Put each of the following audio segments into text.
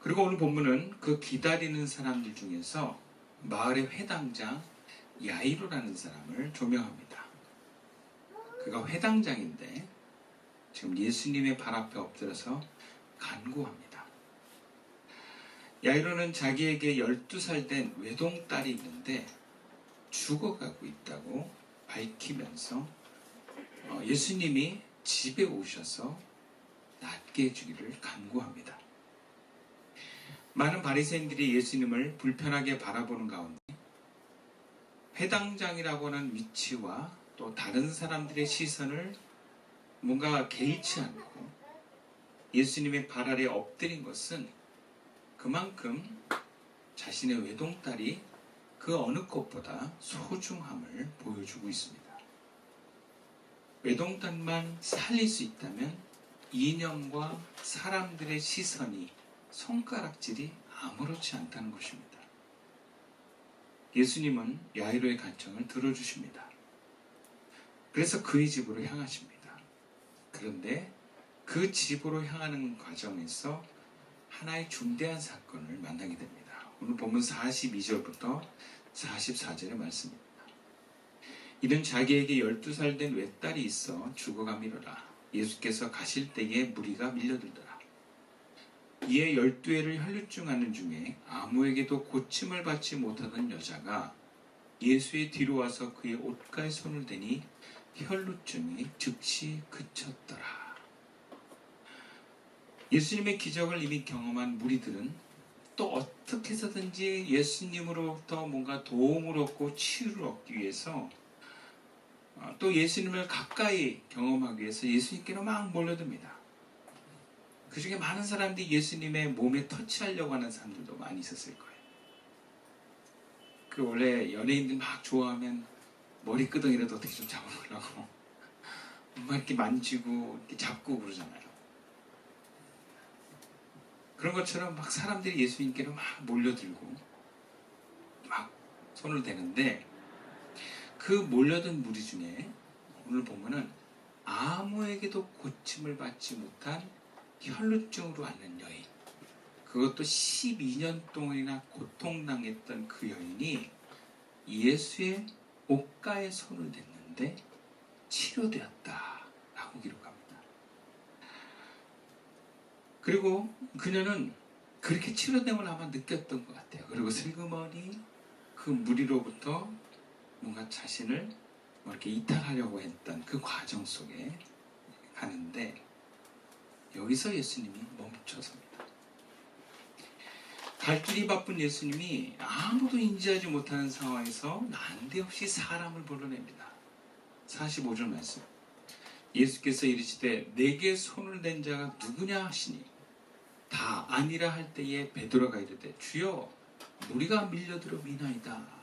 그리고 오늘 본문은 그 기다리는 사람들 중에서 마을의 회당장 야이로라는 사람을 조명합니다. 그가 회당장인데 지금 예수님의 발 앞에 엎드려서 간구합니다. 야이로는 자기에게 12살 된 외동딸이 있는데 죽어가고 있다고 밝히면서 예수님이 집에 오셔서 낫게 해주기를 간구합니다. 많은 바리새인들이 예수님을 불편하게 바라보는 가운데 회당장이라고 하는 위치와 또 다른 사람들의 시선을 뭔가 개의치 않고 예수님의 발 아래 엎드린 것은 그만큼 자신의 외동딸이 그 어느 것보다 소중함을 보여주고 있습니다. 외동딸만 살릴 수 있다면 이념과 사람들의 시선이 손가락질이 아무렇지 않다는 것입니다. 예수님은 야이로의 간청을 들어주십니다. 그래서 그의 집으로 향하십니다. 그런데 그 집으로 향하는 과정에서 하나의 중대한 사건을 만나게 됩니다. 오늘 본문 42절부터 44절의 말씀입니다. 이는 자기에게 12살 된 외딸이 있어 죽어가미로라. 예수께서 가실 때에 무리가 밀려들더라. 이에 12회를 혈루증하는 중에 아무에게도 고침을 받지 못하던 여자가 예수의 뒤로 와서 그의 옷가에 손을 대니 혈루증이 즉시 그쳤더라. 예수님의 기적을 이미 경험한 무리들은 또 어떻게 해서든지 예수님으로부터 뭔가 도움을 얻고 치유를 얻기 위해서 또 예수님을 가까이 경험하기 위해서 예수님께로 막 몰려듭니다. 그 중에 많은 사람들이 예수님의 몸에 터치하려고 하는 사람들도 많이 있었을 거예요. 그 원래 연예인들 막 좋아하면 머리끄덩이라도 어떻게 좀 잡아보려고 막 이렇게 만지고 이렇게 잡고 그러잖아요. 그런 것처럼 막 사람들이 예수님께로 막 몰려들고 막 손을 대는데 그 몰려든 무리 중에 오늘 보면은 아무에게도 고침을 받지 못한 혈루증으로 앓는 여인, 그것도 12년 동안이나 고통당했던 그 여인이 예수의 옷가에 손을 댔는데 치료되었다라고 기록합니다. 그리고 그녀는 그렇게 치료됨을 아마 느꼈던 것 같아요. 그리고 슬그머니 그 무리로부터 뭔가 자신을 이렇게 이탈하려고 했던 그 과정 속에 가는데 여기서 예수님이 멈춰섭니다. 갈 길이 바쁜 예수님이 아무도 인지하지 못하는 상황에서 난데없이 사람을 불러냅니다. 45절 말씀. 예수께서 이르시되 내게 손을 댄 자가 누구냐 하시니 다 아니라 할 때에 베드로가 이르되 주여 무리가 밀려들어 미나이다.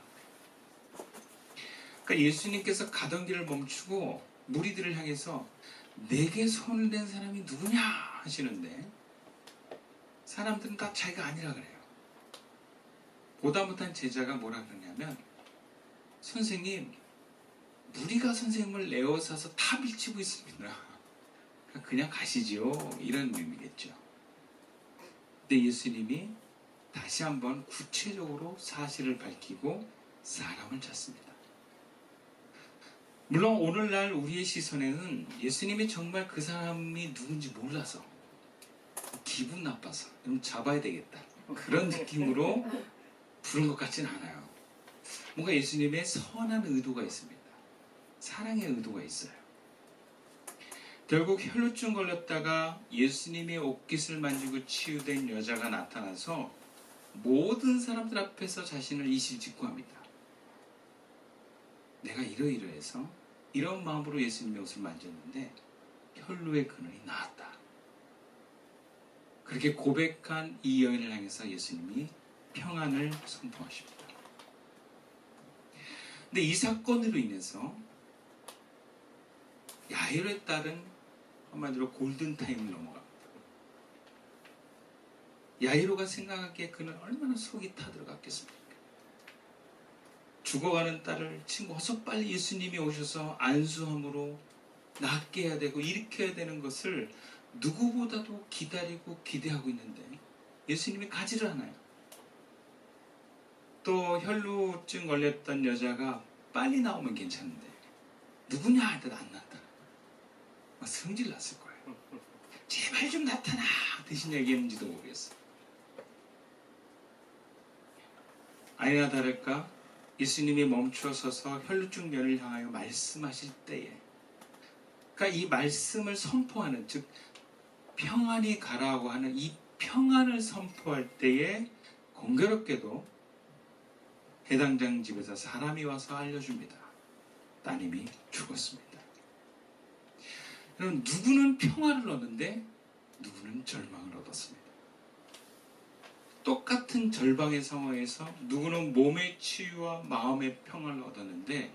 그러니까 예수님께서 가던 길을 멈추고 무리들을 향해서 내게 손을 댄 사람이 누구냐 하시는데 사람들은 다 자기가 아니라 그래요. 보다 못한 제자가 뭐라 그러냐면 선생님 무리가 선생님을 에워싸서 다 밀치고 있습니다. 그냥 가시지요. 이런 의미겠죠. 근데 예수님이 다시 한번 구체적으로 사실을 밝히고 사람을 찾습니다. 물론 오늘날 우리의 시선에는 예수님이 정말 그 사람이 누군지 몰라서 기분 나빠서 그럼 잡아야 되겠다 그런 느낌으로 부른 것 같지는 않아요. 뭔가 예수님의 선한 의도가 있습니다. 사랑의 의도가 있어요. 결국 혈루증 걸렸다가 예수님의 옷깃을 만지고 치유된 여자가 나타나서 모든 사람들 앞에서 자신을 이실직고합니다. 내가 이러이러해서 이런 마음으로 예수님의 옷을 만졌는데 혈루의 근원이 나았다. 그렇게 고백한 이 여인을 향해서 예수님이 평안을 선포하십니다. 근데 이 사건으로 인해서 야이로의 딸은 한마디로 골든타임을 넘어갑니다. 야이로가 생각하기에 그는 얼마나 속이 타들어갔겠습니까? 죽어가는 딸을 친구 어서 빨리 예수님이 오셔서 안수함으로 낫게 해야 되고 일으켜야 되는 것을 누구보다도 기다리고 기대하고 있는데 예수님이 가지를 않아요. 또 혈루증 걸렸던 여자가 빨리 나오면 괜찮은데 누구냐 하더니 안 나타나. 막 성질 났을 거예요. 제발 좀 나타나 대신 얘기했는지도 모르겠어요. 아니나 다를까 예수님이 멈춰 서서 혈루증 여인을 향하여 말씀하실 때에, 그러니까 이 말씀을 선포하는, 즉 평안이 가라고 하는 이 평안을 선포할 때에 공교롭게도 해당장 집에서 사람이 와서 알려줍니다. 따님이 죽었습니다. 그럼 누구는 평화를 얻는데 누구는 절망을 얻었습니다. 똑같은 절방의 상황에서 누구는 몸의 치유와 마음의 평화를 얻었는데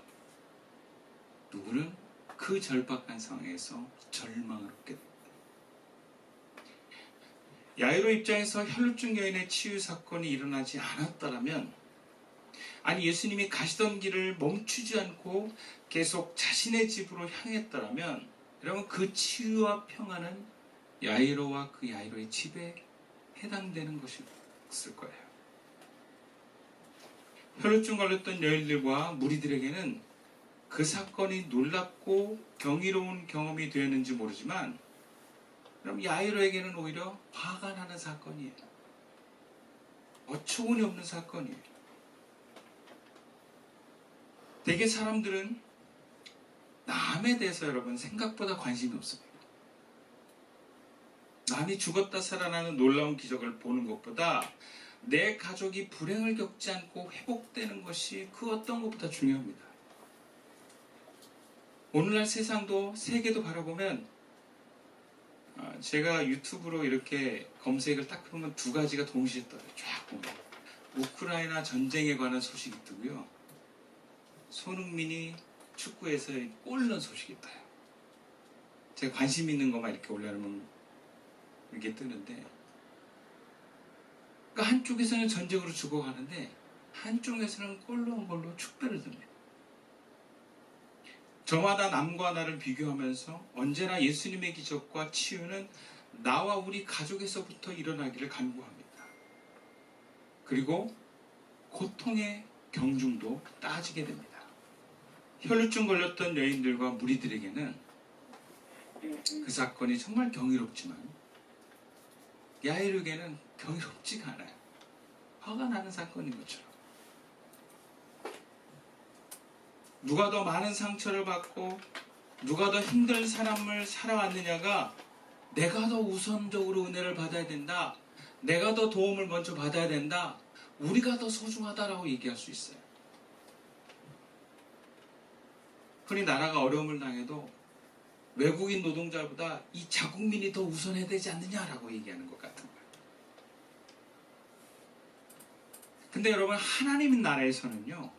누구는 그 절박한 상황에서 절망을 얻게 됩니다. 야이로 입장에서 혈루증 여인의 치유 사건이 일어나지 않았다면, 아니 예수님이 가시던 길을 멈추지 않고 계속 자신의 집으로 향했다면, 여러분 그 치유와 평화는 야이로와 그 야이로의 집에 해당되는 것이었을 거예요. 혈루증 걸렸던 여인들과 무리들에게는 그 사건이 놀랍고 경이로운 경험이 되었는지 모르지만, 그럼 야이로에게는 오히려 화가 나는 사건이에요. 어처구니 없는 사건이에요. 대개 사람들은 남에 대해서 여러분 생각보다 관심이 없습니다. 남이 죽었다 살아나는 놀라운 기적을 보는 것보다 내 가족이 불행을 겪지 않고 회복되는 것이 그 어떤 것보다 중요합니다. 오늘날 세상도 세계도 바라보면, 제가 유튜브로 이렇게 검색을 딱 해보면 두 가지가 동시에 떠요. 쫙 보면 우크라이나 전쟁에 관한 소식이 뜨고요, 손흥민이 축구에서 골 넣은 소식이 떠요. 제가 관심 있는 것만 이렇게 올려놓으면 이렇게 뜨는데, 그러니까 한쪽에서는 전쟁으로 죽어가는데 한쪽에서는 골 넣은 걸로 축배를 듭니다. 저마다 남과 나를 비교하면서 언제나 예수님의 기적과 치유는 나와 우리 가족에서부터 일어나기를 간구합니다. 그리고 고통의 경중도 따지게 됩니다. 혈루증 걸렸던 여인들과 무리들에게는 그 사건이 정말 경이롭지만 야이로에게는 경이롭지가 않아요. 화가 나는 사건인 것처럼. 누가 더 많은 상처를 받고 누가 더 힘든 삶을 살아왔느냐가 내가 더 우선적으로 은혜를 받아야 된다, 내가 더 도움을 먼저 받아야 된다, 우리가 더 소중하다라고 얘기할 수 있어요. 흔히 나라가 어려움을 당해도 외국인 노동자보다 이 자국민이 더 우선해야 되지 않느냐라고 얘기하는 것 같은 거예요. 근데 여러분, 하나님 나라에서는요,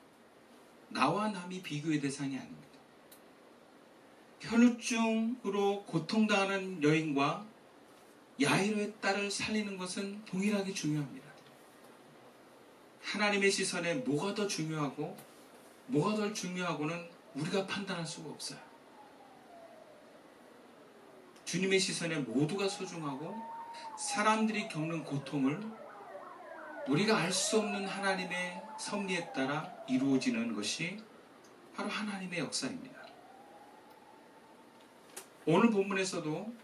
나와 남이 비교의 대상이 아닙니다. 혈루증으로 고통당하는 여인과 야이로의 딸을 살리는 것은 동일하게 중요합니다. 하나님의 시선에 뭐가 더 중요하고 뭐가 덜 중요하고는 우리가 판단할 수가 없어요. 주님의 시선에 모두가 소중하고 사람들이 겪는 고통을 우리가 알 수 없는 하나님의 섭리에 따라 이루어지는 것이 바로 하나님의 역사입니다. 오늘 본문에서도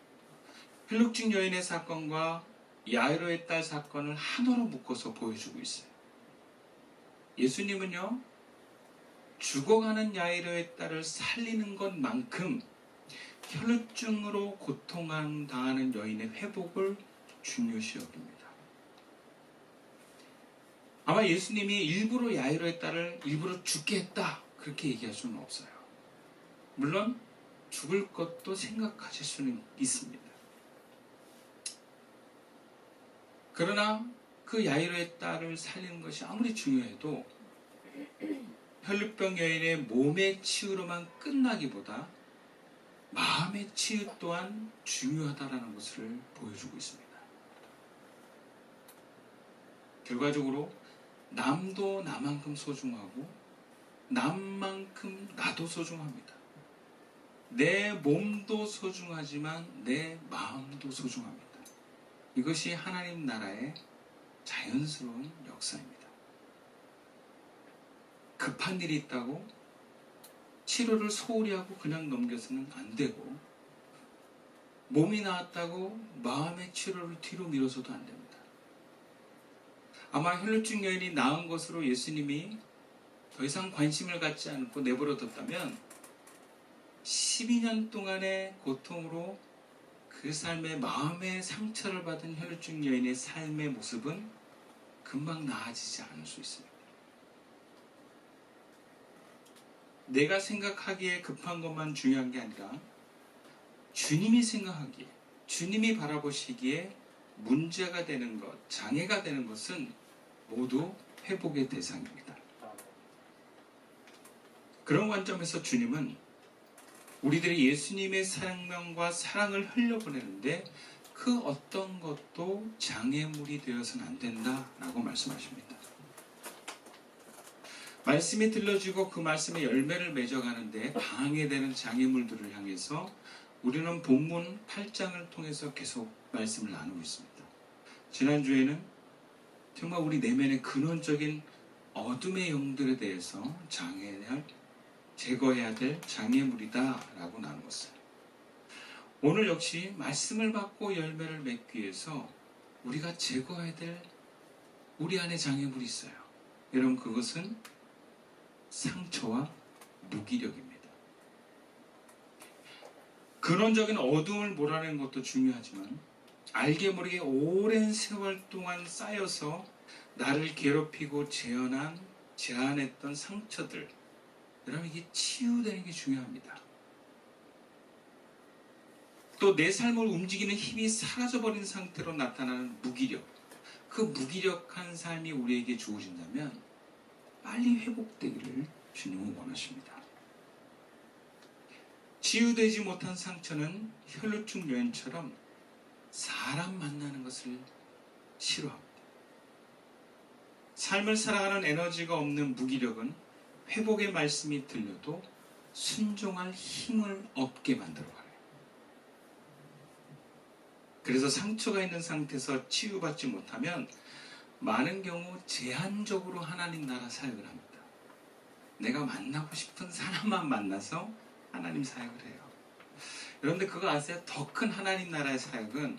혈루증 여인의 사건과 야이로의 딸 사건을 하나로 묶어서 보여주고 있어요. 예수님은요, 죽어가는 야이로의 딸을 살리는 것만큼 혈루증으로 고통당하는 여인의 회복을 중요시 여깁니다. 아마 예수님이 일부러 야이로의 딸을 일부러 죽게 했다 그렇게 얘기할 수는 없어요. 물론 죽을 것도 생각하실 수는 있습니다. 그러나 그 야이로의 딸을 살리는 것이 아무리 중요해도 혈루병 여인의 몸의 치유로만 끝나기보다 마음의 치유 또한 중요하다는 것을 보여주고 있습니다. 결과적으로 남도 나만큼 소중하고 남만큼 나도 소중합니다. 내 몸도 소중하지만 내 마음도 소중합니다. 이것이 하나님 나라의 자연스러운 역사입니다. 급한 일이 있다고 치료를 소홀히 하고 그냥 넘겨서는 안 되고, 몸이 나았다고 마음의 치료를 뒤로 미뤄서도 안 됩니다. 아마 혈루증 여인이 나은 것으로 예수님이 더 이상 관심을 갖지 않고 내버려뒀다면 12년 동안의 고통으로 그 삶의 마음의 상처를 받은 혈루증 여인의 삶의 모습은 금방 나아지지 않을 수 있습니다. 내가 생각하기에 급한 것만 중요한 게 아니라 주님이 생각하기에, 주님이 바라보시기에 문제가 되는 것, 장애가 되는 것은 모두 회복의 대상입니다. 그런 관점에서 주님은 우리들이 예수님의 생명과 사랑을 흘려보내는데 그 어떤 것도 장애물이 되어서는 안 된다라고 말씀하십니다. 말씀이 들려지고 그 말씀의 열매를 맺어가는데 방해되는 장애물들을 향해서 우리는 본문 8장을 통해서 계속 말씀을 나누고 있습니다. 지난주에는 정말 우리 내면의 근원적인 어둠의 영들에 대해서 제거해야 될 장애물이다 라고 나누었어요. 오늘 역시 말씀을 받고 열매를 맺기 위해서 우리가 제거해야 될 우리 안에 장애물이 있어요. 여러분, 그것은 상처와 무기력입니다. 근원적인 어둠을 몰아내는 것도 중요하지만 알게 모르게 오랜 세월 동안 쌓여서 나를 괴롭히고 제한했던 상처들, 여러분, 이게 치유되는 게 중요합니다. 또 내 삶을 움직이는 힘이 사라져버린 상태로 나타나는 무기력, 그 무기력한 삶이 우리에게 주어진다면 빨리 회복되기를 주님은 원하십니다. 치유되지 못한 상처는 혈루증 여인처럼 사람 만나는 것을 싫어합니다. 삶을 살아가는 에너지가 없는 무기력은 회복의 말씀이 들려도 순종할 힘을 없게 만들어가요. 그래서 상처가 있는 상태에서 치유받지 못하면 많은 경우 제한적으로 하나님 나라 사역을 합니다. 내가 만나고 싶은 사람만 만나서 하나님 사역을 해요. 여러분들 그거 아세요? 더 큰 하나님 나라의 사역은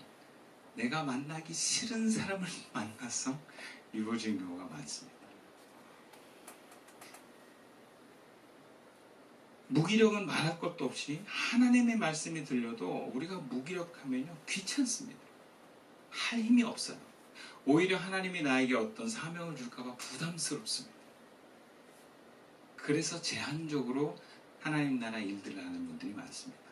내가 만나기 싫은 사람을 만나서 이루어지는 경우가 많습니다. 무기력은 말할 것도 없이 하나님의 말씀이 들려도 우리가 무기력하면요, 귀찮습니다. 할 힘이 없어요. 오히려 하나님이 나에게 어떤 사명을 줄까봐 부담스럽습니다. 그래서 제한적으로 하나님 나라 일들을 하는 분들이 많습니다.